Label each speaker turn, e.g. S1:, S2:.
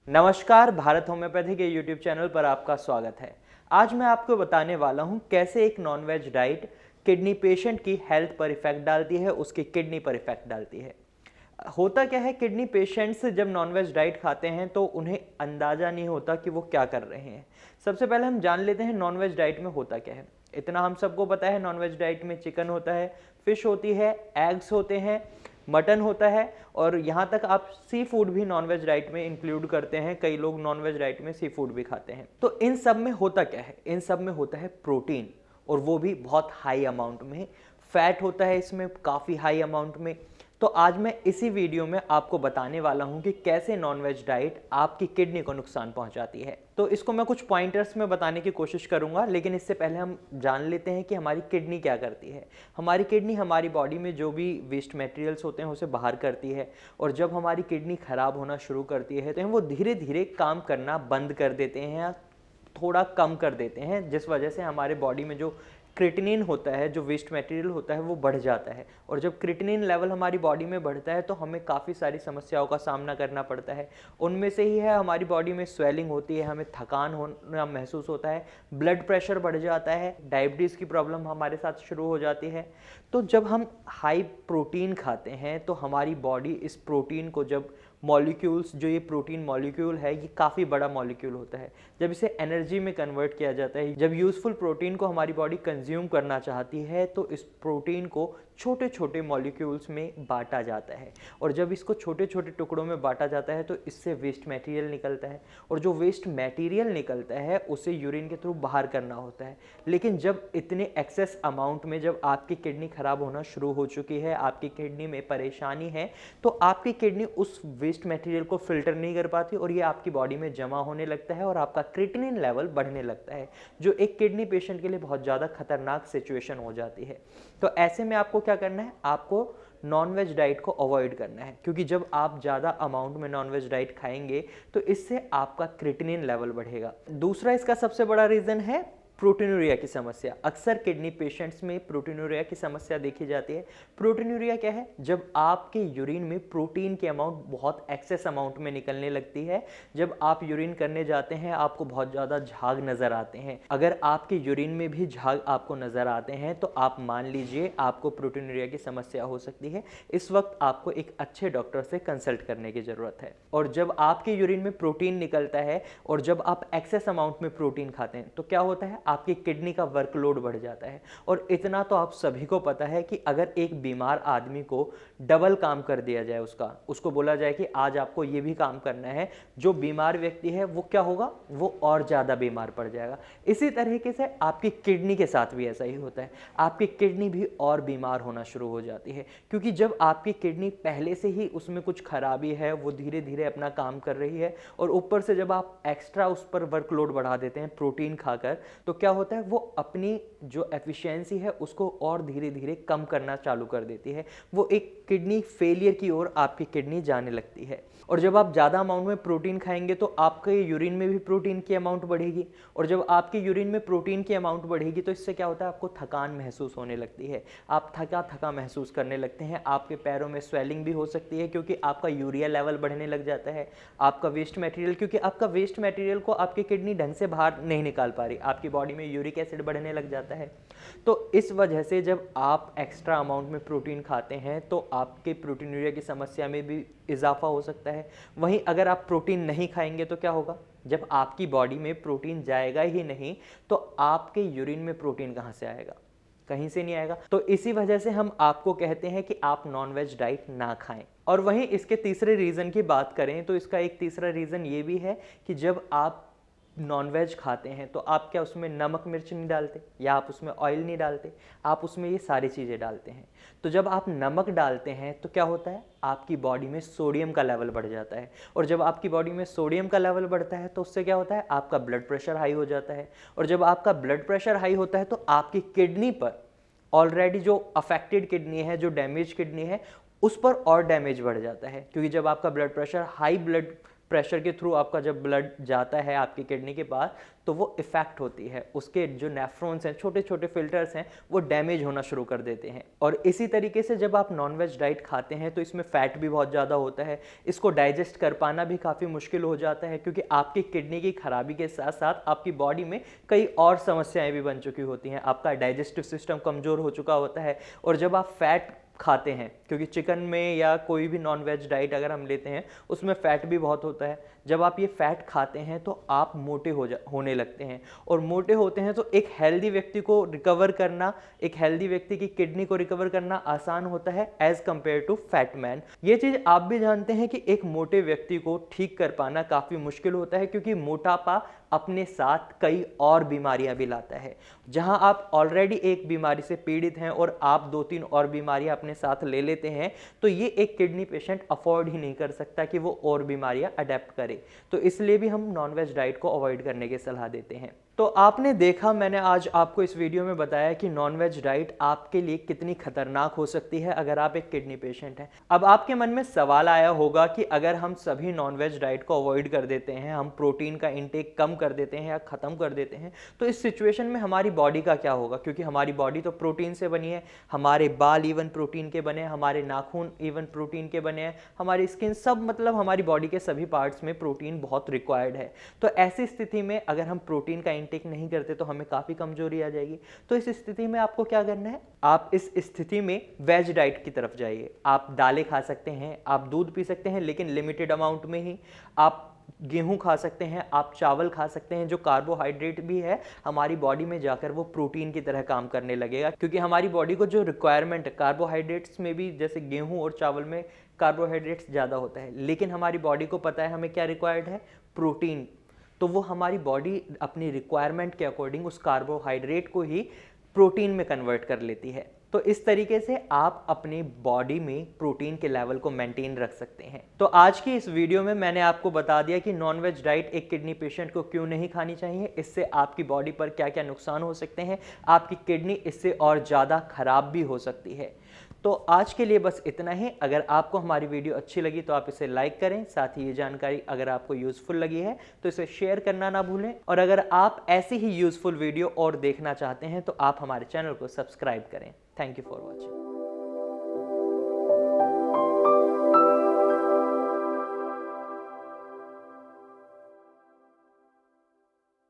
S1: नमस्कार, भारत होम्योपैथी के YouTube channel पर आपका स्वागत है। आज मैं आपको बताने वाला हूं कैसे एक नॉनवेज डाइट किडनी पेशेंट की हेल्थ पर इफेक्ट डालती है, उसकी किडनी पर इफेक्ट डालती है। होता क्या है, किडनी पेशेंट्स जब नॉनवेज डाइट खाते हैं तो उन्हें अंदाज़ा नहीं होता कि वो क्या कर रहे हैं। सबसे पहले हम जान लेते हैं नॉनवेज डाइट में होता क्या है। इतना हम सबको पता है, नॉनवेज डाइट में चिकन होता है, फिश होती है, एग्स होते हैं, मटन होता है और यहाँ तक आप सी फूड भी नॉनवेज डाइट में इंक्लूड करते हैं। कई लोग नॉनवेज डाइट में सी फूड भी खाते हैं। तो इन सब में होता क्या है, इन सब में होता है प्रोटीन, और वो भी बहुत हाई अमाउंट में। फैट होता है इसमें काफ़ी हाई अमाउंट में। तो आज मैं इसी वीडियो में आपको बताने वाला हूं कि कैसे नॉनवेज डाइट आपकी किडनी को नुकसान पहुंचाती है। तो इसको मैं कुछ पॉइंटर्स में बताने की कोशिश करूंगा, लेकिन इससे पहले हम जान लेते हैं कि हमारी किडनी क्या करती है। हमारी किडनी हमारी बॉडी में जो भी वेस्ट मटेरियल्स होते हैं उसे बाहर करती है, और जब हमारी किडनी खराब होना शुरू करती है तो वो धीरे धीरे काम करना बंद कर देते हैं या थोड़ा कम कर देते हैं, जिस वजह से हमारे बॉडी में जो क्रिएटिनिन होता है, जो वेस्ट मटेरियल होता है, वो बढ़ जाता है। और जब क्रिएटिनिन लेवल हमारी बॉडी में बढ़ता है तो हमें काफ़ी सारी समस्याओं का सामना करना पड़ता है। उनमें से ही है हमारी बॉडी में स्वेलिंग होती है, हमें थकान होना महसूस होता है, ब्लड प्रेशर बढ़ जाता है, डायबिटीज़ की प्रॉब्लम हमारे साथ शुरू हो जाती है। तो जब हम हाई प्रोटीन खाते हैं तो हमारी बॉडी इस प्रोटीन को, जब मॉलिक्यूल्स, जो ये प्रोटीन मॉलिक्यूल है ये काफ़ी बड़ा मॉलिक्यूल होता है, जब इसे एनर्जी में कन्वर्ट किया जाता है, जब यूज़फुल प्रोटीन को हमारी बॉडी कंज्यूम करना चाहती है तो इस प्रोटीन को छोटे छोटे मॉलिक्यूल्स में बांटा जाता है। और जब इसको छोटे छोटे टुकड़ों में बांटा जाता है तो इससे वेस्ट मटेरियल निकलता है, और जो वेस्ट मटेरियल निकलता है उसे यूरिन के थ्रू बाहर करना होता है। लेकिन जब इतने एक्सेस अमाउंट में, जब आपकी किडनी खराब होना शुरू हो चुकी है, आपकी किडनी में परेशानी है, तो आपकी किडनी उस वेस्ट मटेरियल को फिल्टर नहीं कर पाती और ये आपकी बॉडी में जमा होने लगता है और आपका क्रिएटिनिन लेवल बढ़ने लगता है, जो एक किडनी पेशेंट के लिए बहुत ज़्यादा खतरनाक सिचुएशन हो जाती है। तो ऐसे में आपको क्या करना है, आपको नॉनवेज डाइट को अवॉइड करना है, क्योंकि जब आप ज़्यादा अमाउंट में नॉनवेज डाइट खाएंगे तो इससे आपका क्रिएटिनिन लेवल बढ़ेगा। दूसरा इसका सबसे बड़ा रीज़न है प्रोटीनूरिया की समस्या। अक्सर किडनी पेशेंट्स में प्रोटीनूरिया की समस्या देखी जाती है। प्रोटीनूरिया क्या है, जब आपके यूरिन में प्रोटीन की अमाउंट बहुत एक्सेस अमाउंट में निकलने लगती है। जब आप यूरिन करने जाते हैं आपको बहुत ज़्यादा झाग नज़र आते हैं। अगर आपके यूरिन में भी झाग आपको नज़र आते हैं तो आप मान लीजिए आपको प्रोटीनूरिया की समस्या हो सकती है। इस वक्त आपको एक अच्छे डॉक्टर से कंसल्ट करने की ज़रूरत है। और जब आपके यूरिन में प्रोटीन निकलता है और जब आप एक्सेस अमाउंट में प्रोटीन खाते हैं तो क्या होता है, आपकी किडनी का वर्कलोड बढ़ जाता है। और इतना तो आप सभी को पता है कि अगर एक बीमार आदमी को डबल काम कर दिया जाए, उसको बोला जाए कि आज आपको ये भी काम करना है, जो बीमार व्यक्ति है वो क्या होगा, वो और ज़्यादा बीमार पड़ जाएगा। इसी तरीके से आपकी किडनी के साथ भी ऐसा ही होता है, आपकी किडनी भी और बीमार होना शुरू हो जाती है। क्योंकि जब आपकी किडनी पहले से ही उसमें कुछ खराबी है, वो धीरे धीरे अपना काम कर रही है, और ऊपर से जब आप एक्स्ट्रा उस पर वर्कलोड बढ़ा देते हैं प्रोटीन खाकर, तो क्या होता है, वो अपनी जो एफिशिएंसी है उसको और धीरे धीरे कम करना चालू कर देती है। वो एक किडनी फेलियर की ओर आपकी किडनी जाने लगती है। और जब आप ज़्यादा अमाउंट में प्रोटीन खाएंगे तो आपके यूरिन में भी प्रोटीन की अमाउंट बढ़ेगी, और जब आपके यूरिन में प्रोटीन की अमाउंट बढ़ेगी तो इससे क्या होता है, आपको थकान महसूस होने लगती है, आप थका थका महसूस करने लगते हैं, आपके पैरों में स्वेलिंग भी हो सकती है क्योंकि आपका यूरिया लेवल बढ़ने लग जाता है। आपका वेस्ट मटेरियल, क्योंकि आपका वेस्ट मटेरियल को आपकी किडनी ढंग से बाहर नहीं निकाल पा रही, आपकी बॉडी में यूरिक एसिड बढ़ने लग जाता है। तो इस वजह से जब आप एक्स्ट्रा अमाउंट में प्रोटीन खाते हैं तो आपके प्रोटीनूरिया की समस्या में भी इजाफा हो सकता है। वहीं अगर आप प्रोटीन नहीं खाएंगे तो क्या होगा, जब आपकी बॉडी में प्रोटीन जाएगा ही नहीं तो आपके यूरिन में प्रोटीन कहाँ से आएगा, कहीं से नहीं आएगा। तो इसी वजह से हम आपको कहते हैं कि आप नॉनवेज डाइट ना खाएं। और वहीं इसके तीसरे रीज़न की बात करें तो इसका एक तीसरा रीज़न ये भी है कि जब आप नॉनवेज खाते हैं तो आप क्या उसमें नमक मिर्च नहीं डालते, या आप उसमें ऑयल नहीं डालते, आप उसमें ये सारी चीज़ें डालते हैं। तो जब आप नमक डालते हैं तो क्या होता है, आपकी बॉडी में सोडियम का लेवल बढ़ जाता है, और जब आपकी बॉडी में सोडियम का लेवल बढ़ता है तो उससे क्या होता है, आपका ब्लड प्रेशर हाई हो जाता है। और जब आपका ब्लड प्रेशर हाई होता है तो आपकी किडनी पर ऑलरेडी जो अफेक्टेड किडनी है, जो डैमेज किडनी है, उस पर और डैमेज बढ़ जाता है। क्योंकि जब आपका blood pressure, high blood pressure के थ्रू आपका जब ब्लड जाता है आपकी किडनी के पास तो वो इफेक्ट होती है, उसके जो नेफ्रॉन्स हैं, छोटे छोटे फिल्टर्स हैं, वो डैमेज होना शुरू कर देते हैं। और इसी तरीके से जब आप नॉनवेज डाइट खाते हैं तो इसमें फैट भी बहुत ज़्यादा होता है, इसको डाइजेस्ट कर पाना भी काफ़ी मुश्किल हो जाता है, क्योंकि आपकी किडनी की खराबी के साथ साथ आपकी बॉडी में कई और समस्याएं भी बन चुकी होती हैं, आपका डाइजेस्टिव सिस्टम कमज़ोर हो चुका होता है। और जब आप फैट खाते हैं, क्योंकि चिकन में या कोई भी नॉन वेज डाइट अगर हम लेते हैं उसमें फैट भी बहुत होता है, जब आप ये फैट खाते हैं तो आप मोटे होने लगते हैं। और मोटे होते हैं तो एक हेल्दी व्यक्ति को रिकवर करना, एक हेल्दी व्यक्ति की किडनी को रिकवर करना आसान होता है as compared to fat man. ये चीज़ आप भी जानते हैं कि एक मोटे व्यक्ति को ठीक कर पाना काफ़ी मुश्किल होता है, क्योंकि मोटापा अपने साथ कई और बीमारियां भी लाता है। जहां आप ऑलरेडी एक बीमारी से पीड़ित हैं और आप 2-3 और बीमारियां अपने साथ ले लेते हैं तो ये एक किडनी पेशेंट अफोर्ड ही नहीं कर सकता कि वो और बीमारियां अडेप्ट करे। तो इसलिए भी हम नॉनवेज डाइट को अवॉइड करने की सलाह देते हैं। तो आपने देखा, मैंने आज आपको इस वीडियो में बताया कि नॉनवेज डाइट आपके लिए कितनी खतरनाक हो सकती है अगर आप एक किडनी पेशेंट हैं। अब आपके मन में सवाल आया होगा कि अगर हम सभी नॉनवेज डाइट को अवॉइड कर देते हैं, हम प्रोटीन का इंटेक कम कर देते हैं या खत्म कर देते हैं, तो इस सिचुएशन में हमारी बॉडी का क्या होगा? क्योंकि हमारी बॉडी तो प्रोटीन से बनी है, हमारे बाल इवन प्रोटीन के बने हैं, हमारे नाखून इवन प्रोटीन के बने हैं, हमारी स्किन, सब मतलब हमारी बॉडी के सभी पार्ट्स में प्रोटीन बहुत रिक्वायर्ड है। तो ऐसी स्थिति में अगर हम प्रोटीन का इंटेक नहीं करते तो हमें काफी कमजोरी आ जाएगी। तो इस स्थिति में आपको क्या करना है? आप इस स्थिति में वेज डाइट की तरफ जाइए। आप दालें खा सकते हैं, आप दूध पी सकते हैं लेकिन लिमिटेड अमाउंट में ही, आप गेहूं खा सकते हैं, आप चावल खा सकते हैं जो कार्बोहाइड्रेट भी है, हमारी बॉडी में जाकर वो प्रोटीन की तरह काम करने लगेगा। क्योंकि हमारी बॉडी को जो रिक्वायरमेंट है कार्बोहाइड्रेट्स में भी, जैसे गेहूं और चावल में कार्बोहाइड्रेट्स ज़्यादा होता है, लेकिन हमारी बॉडी को पता है हमें क्या रिक्वायर्ड है, प्रोटीन। तो वो हमारी बॉडी अपनी रिक्वायरमेंट के अकॉर्डिंग उस कार्बोहाइड्रेट को ही प्रोटीन में कन्वर्ट कर लेती है। तो इस तरीके से आप अपनी बॉडी में प्रोटीन के लेवल को मेंटेन रख सकते हैं। तो आज की इस वीडियो में मैंने आपको बता दिया कि नॉनवेज डाइट एक किडनी पेशेंट को क्यों नहीं खानी चाहिए, इससे आपकी बॉडी पर क्या क्या नुकसान हो सकते हैं, आपकी किडनी इससे और ज़्यादा खराब भी हो सकती है। तो आज के लिए बस इतना ही। अगर आपको हमारी वीडियो अच्छी लगी तो आप इसे लाइक करें, साथ ही ये जानकारी अगर आपको यूजफुल लगी है तो इसे शेयर करना ना भूलें। और अगर आप ऐसी ही यूजफुल वीडियो और देखना चाहते हैं तो आप हमारे चैनल को सब्सक्राइब करें। Thank you for watching.